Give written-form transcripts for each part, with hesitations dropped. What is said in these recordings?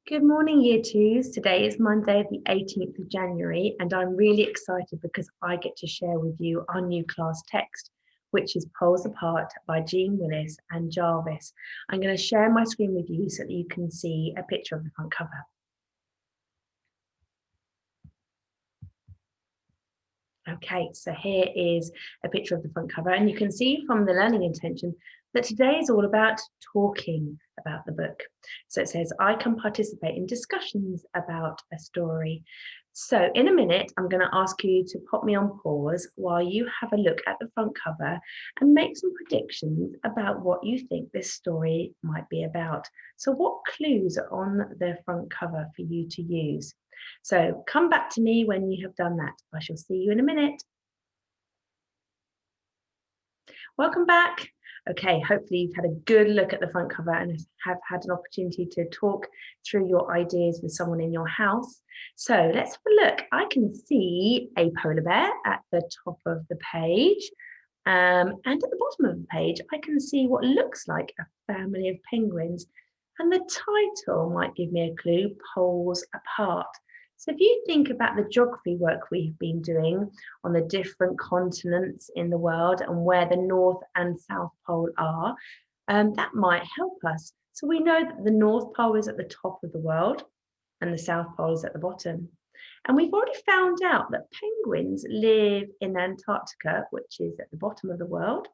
Good morning, Year Twos. Today is Monday, the 18th of January, and I'm really excited because I get to share with you our new class text, which is Poles Apart by Jean Willis and Jarvis. I'm going to share my screen with you so that you can see a picture of the front cover. Okay, so here is a picture of the front cover, and you can see from the learning intention that today is all about talking about the book. So it says, I can participate in discussions about a story. So in a minute, I'm going to ask you to pop me on pause while you have a look at the front cover and make some predictions about what you think this story might be about. So what clues are on the front cover for you to use? So come back to me when you have done that. I shall see you in a minute. Welcome back. Okay, hopefully you've had a good look at the front cover and have had an opportunity to talk through your ideas with someone in your house. So let's have a look. I can see a polar bear at the top of the page. And at the bottom of the page, I can see what looks like a family of penguins. And the title might give me a clue, Poles Apart. So if you think about the geography work we've been doing on the different continents in the world and where the North and South Pole are, that might help us. So we know that the North Pole is at the top of the world and the South Pole is at the bottom. And we've already found out that penguins live in Antarctica, which is at the bottom of the world,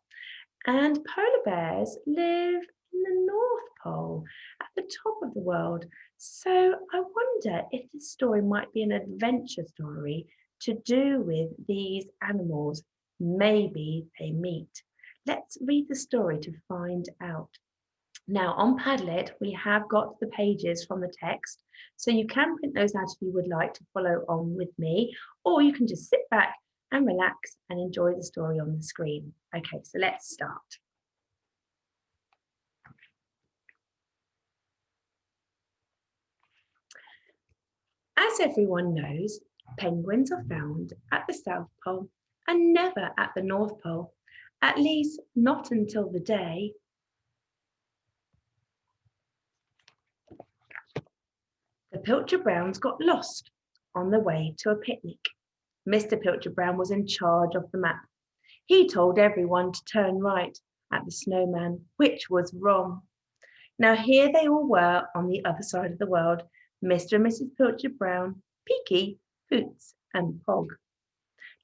and polar bears live in the North Pole at the top of the world. So I wonder if this story might be an adventure story to do with these animals. Maybe they meet. Let's read the story to find out. Now on Padlet, we have got the pages from the text, so you can print those out if you would like to follow on with me, or you can just sit back and relax and enjoy the story on the screen. Okay, so let's start. As everyone knows, penguins are found at the South Pole and never at the North Pole, at least not until the day the Pilcher Browns got lost on the way to a picnic. Mr. Pilcher Brown was in charge of the map. He told everyone to turn right at the snowman, which was wrong. Now here they all were on the other side of the world, Mr. and Mrs. Pilcher Brown, Peaky, Hoots, and Pog,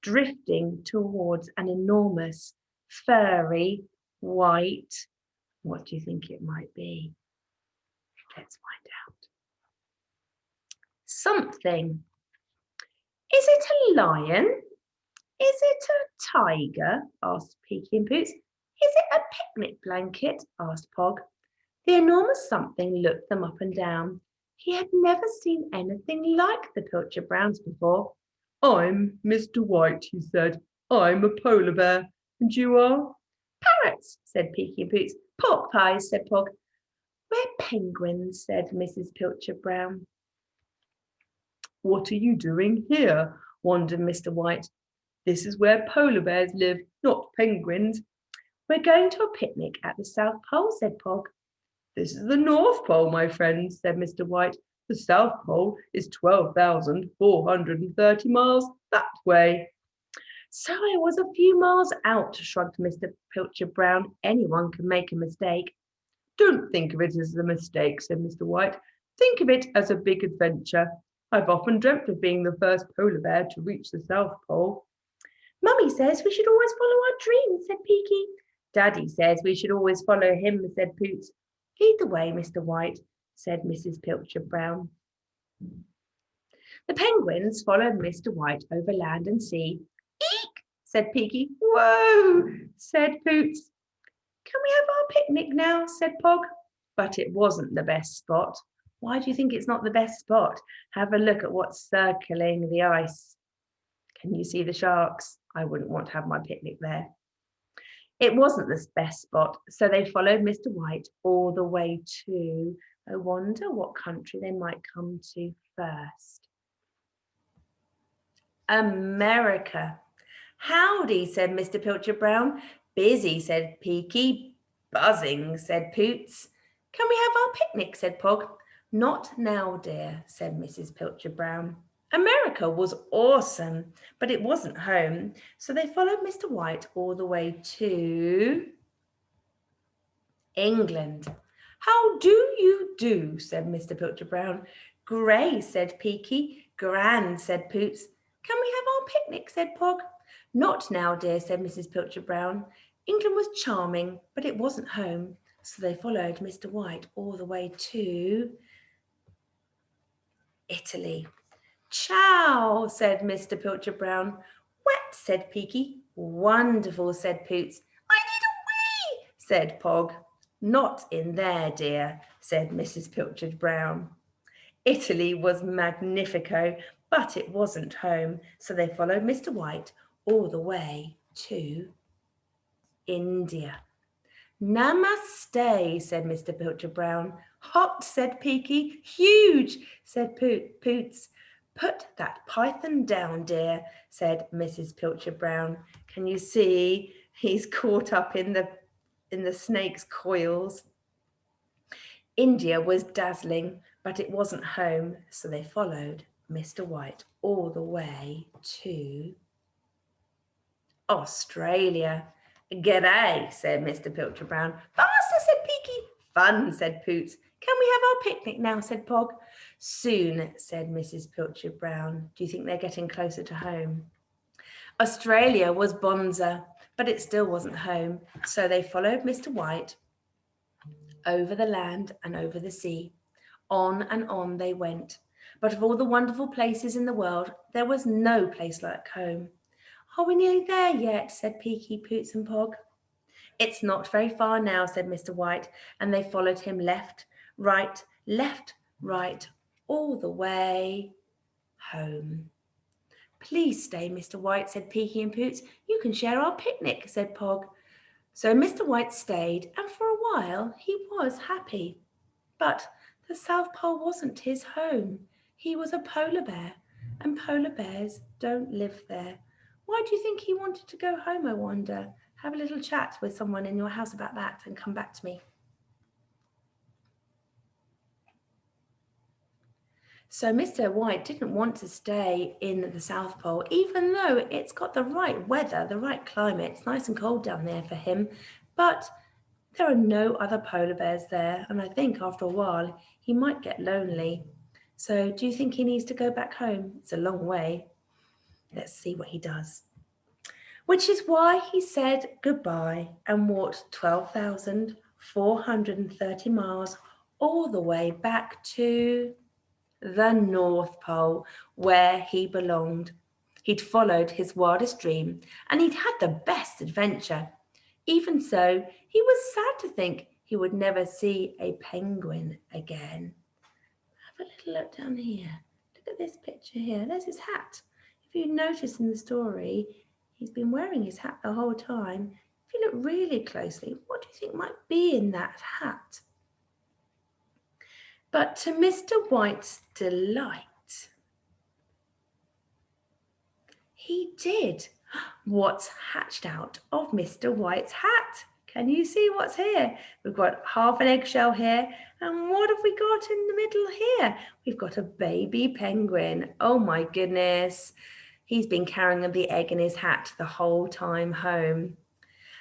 drifting towards an enormous, furry, white, what do you think it might be? Let's find out. Something. Is it a lion? Is it a tiger? Asked Peaky and Poots. Is it a picnic blanket? Asked Pog. The enormous something looked them up and down. He had never seen anything like the Pilcher Browns before. I'm Mr. White, he said. I'm a polar bear. And you are? Parrots, said Peaky and Poots. Pork pies, said Pog. We're penguins, said Mrs. Pilcher Brown. What are you doing here? Wondered Mr. White. This is where polar bears live, not penguins. We're going to a picnic at the South Pole, said Pog. This is the North Pole, my friend, said Mr. White. The South Pole is 12,430 miles that way. So I was a few miles out, shrugged Mr. Pilcher Brown. Anyone can make a mistake. Don't think of it as a mistake, said Mr. White. Think of it as a big adventure. I've often dreamt of being the first polar bear to reach the South Pole. Mummy says we should always follow our dreams, said Peaky. Daddy says we should always follow him, said Poots. Lead the way, Mr. White, said Mrs. Pilcher Brown. The penguins followed Mr. White over land and sea. Eek, said Peaky. Whoa, said Poots. Can we have our picnic now, said Pog. But it wasn't the best spot. Why do you think it's not the best spot? Have a look at what's circling the ice. Can you see the sharks? I wouldn't want to have my picnic there. It wasn't the best spot, so they followed Mr. White all the way to, I wonder what country they might come to first. America. Howdy, said Mr. Pilcher Brown. Busy, said Peaky. Buzzing, said Poots. Can we have our picnic, said Pog. Not now, dear, said Mrs. Pilcher-Brown. America was awesome, but it wasn't home, so they followed Mr. White all the way to England. How do you do, said Mr. Pilcher-Brown. Grey, said Peaky. Grand, said Poots. Can we have our picnic, said Pog. Not now, dear, said Mrs. Pilcher-Brown. England was charming, but it wasn't home, so they followed Mr. White all the way to Italy. Ciao, said Mr. Pilcher-Brown. Wet, said Peaky. Wonderful, said Poots. I need a wee, said Pog. Not in there, dear, said Mrs. Pilcher-Brown. Italy was magnifico, but it wasn't home, so they followed Mr. White all the way to India. Namaste, said Mr. Pilcher-Brown. Hot, said Peaky. Huge, said Poots. Put that python down, dear, said Mrs. Pilcher-Brown. Can you see he's caught up in the snake's coils? India was dazzling, but it wasn't home, so they followed Mr. White all the way to Australia. G'day, said Mr. Pilcher-Brown. Faster, said Peaky. Fun, said Poots. Can we have our picnic now, said Pog. Soon, said Mrs. Pilcher-Brown. Do you think they're getting closer to home? Australia was bonza, but it still wasn't home, so they followed Mr. White over the land and over the sea. On and on they went. But of all the wonderful places in the world, there was no place like home. Are we nearly there yet? Said Peaky, Poots and Pog. It's not very far now, said Mr. White, and they followed him left, right, all the way home. Please stay, Mr. White, said Peaky and Poots. You can share our picnic, said Pog. So Mr. White stayed, and for a while he was happy. But the South Pole wasn't his home. He was a polar bear, and polar bears don't live there. Why do you think he wanted to go home, I wonder? Have a little chat with someone in your house about that and come back to me. So Mr. White didn't want to stay in the South Pole, even though it's got the right weather, the right climate. It's nice and cold down there for him. But there are no other polar bears there, and I think after a while he might get lonely. So do you think he needs to go back home? It's a long way. Let's see what he does. Which is why he said goodbye and walked 12,430 miles all the way back to the North Pole, where he belonged. He'd followed his wildest dream, and he'd had the best adventure. Even so, he was sad to think he would never see a penguin again. Have a little look down here. Look at this picture here. There's his hat. If you notice in the story, he's been wearing his hat the whole time. If you look really closely, what do you think might be in that hat? But to Mr. White's delight, he did. What's hatched out of Mr. White's hat? Can you see what's here? We've got half an eggshell here. And what have we got in the middle here? We've got a baby penguin. Oh my goodness. He's been carrying the egg in his hat the whole time home.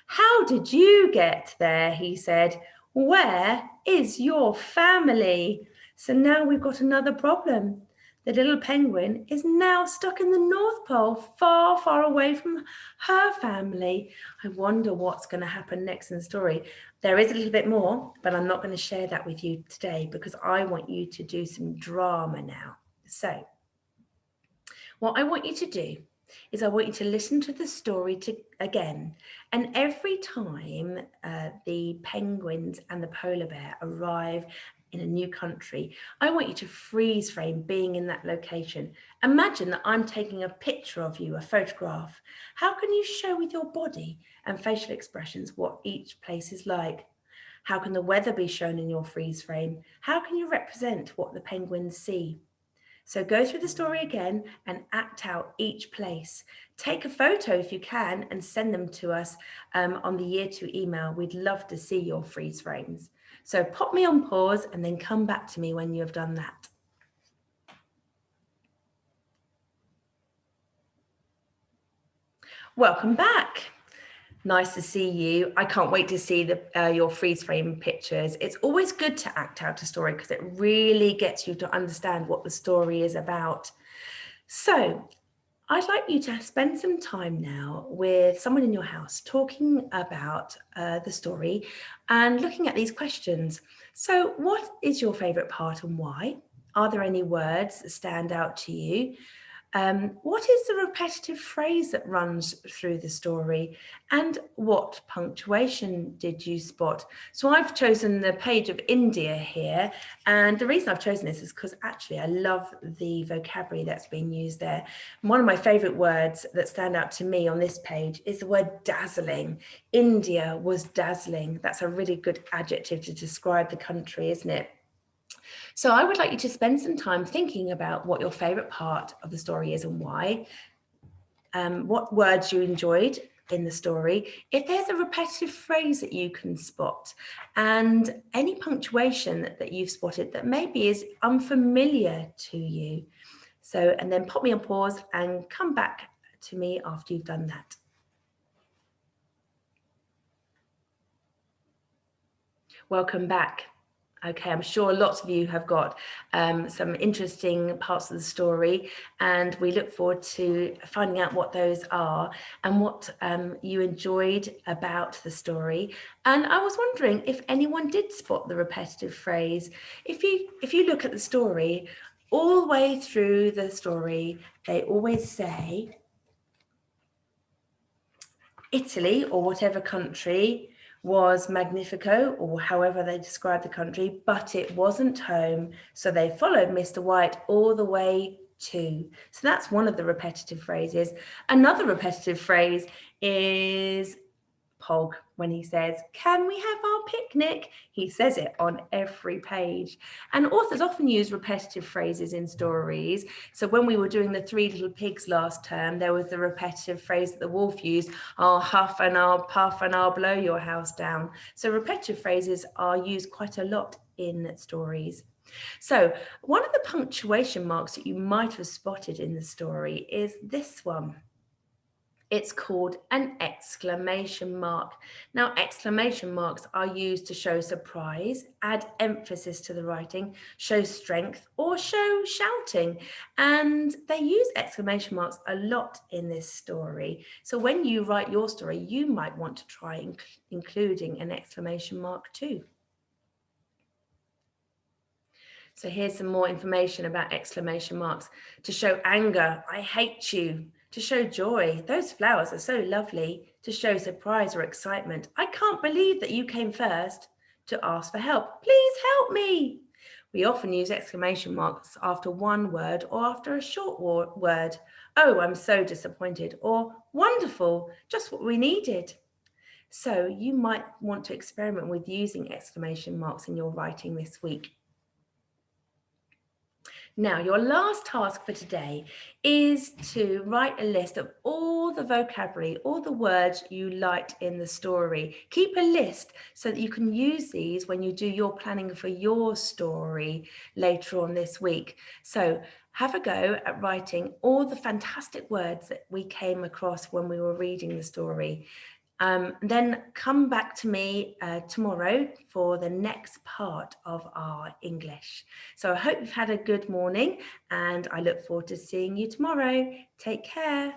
How did you get there? He said. Where is your family? So now we've got another problem. The little penguin is now stuck in the North Pole, far, far away from her family. I wonder what's going to happen next in the story. There is a little bit more, but I'm not going to share that with you today because I want you to do some drama now. So what I want you to do is I want you to listen to the story again. And every time the penguins and the polar bear arrive in a new country, I want you to freeze frame being in that location. Imagine that I'm taking a picture of you, a photograph. How can you show with your body and facial expressions what each place is like? How can the weather be shown in your freeze frame? How can you represent what the penguins see? So go through the story again and act out each place. Take a photo if you can and send them to us on the Year 2 email. We'd love to see your freeze frames. So pop me on pause and then come back to me when you have done that. Welcome back. Nice to see you. I can't wait to see your freeze frame pictures. It's always good to act out a story because it really gets you to understand what the story is about. So I'd like you to spend some time now with someone in your house talking about the story and looking at these questions. So what is your favorite part and why? Are there any words that stand out to you? What is the repetitive phrase that runs through the story? And what punctuation did you spot? So I've chosen the page of India here. And the reason I've chosen this is because actually I love the vocabulary that's being used there. And one of my favorite words that stand out to me on this page is the word dazzling. India was dazzling. That's a really good adjective to describe the country, isn't it? So I would like you to spend some time thinking about what your favorite part of the story is and why, what words you enjoyed in the story, if there's a repetitive phrase that you can spot, and any punctuation that you've spotted that maybe is unfamiliar to you. So, and then pop me on pause and come back to me after you've done that. Welcome back. Okay, I'm sure lots of you have got some interesting parts of the story, and we look forward to finding out what those are and what you enjoyed about the story. And I was wondering if anyone did spot the repetitive phrase. If you look at the story, all the way through the story, they always say Italy or whatever country was Magnifico, or however they describe the country, but it wasn't home. So they followed Mr. White all the way to. So that's one of the repetitive phrases. Another repetitive phrase is Pog when he says, "Can we have our picnic?" He says it on every page. And authors often use repetitive phrases in stories. So when we were doing the Three Little Pigs last term, there was the repetitive phrase that the wolf used, "I'll huff and I'll puff and I'll blow your house down." So repetitive phrases are used quite a lot in stories. So one of the punctuation marks that you might have spotted in the story is this one. It's called an exclamation mark. Now, exclamation marks are used to show surprise, add emphasis to the writing, show strength, or show shouting. And they use exclamation marks a lot in this story. So when you write your story, you might want to try including an exclamation mark too. So here's some more information about exclamation marks. To show anger, "I hate you." To show joy, "Those flowers are so lovely." To show surprise or excitement, "I can't believe that you came first." To ask for help, "Please help me." We often use exclamation marks after one word or after a short word. "Oh, I'm so disappointed," or "Wonderful, just what we needed." So you might want to experiment with using exclamation marks in your writing this week. Now, your last task for today is to write a list of all the vocabulary, all the words you liked in the story. Keep a list so that you can use these when you do your planning for your story later on this week. So have a go at writing all the fantastic words that we came across when we were reading the story. Then come back to me tomorrow for the next part of our English. So I hope you've had a good morning and I look forward to seeing you tomorrow. Take care.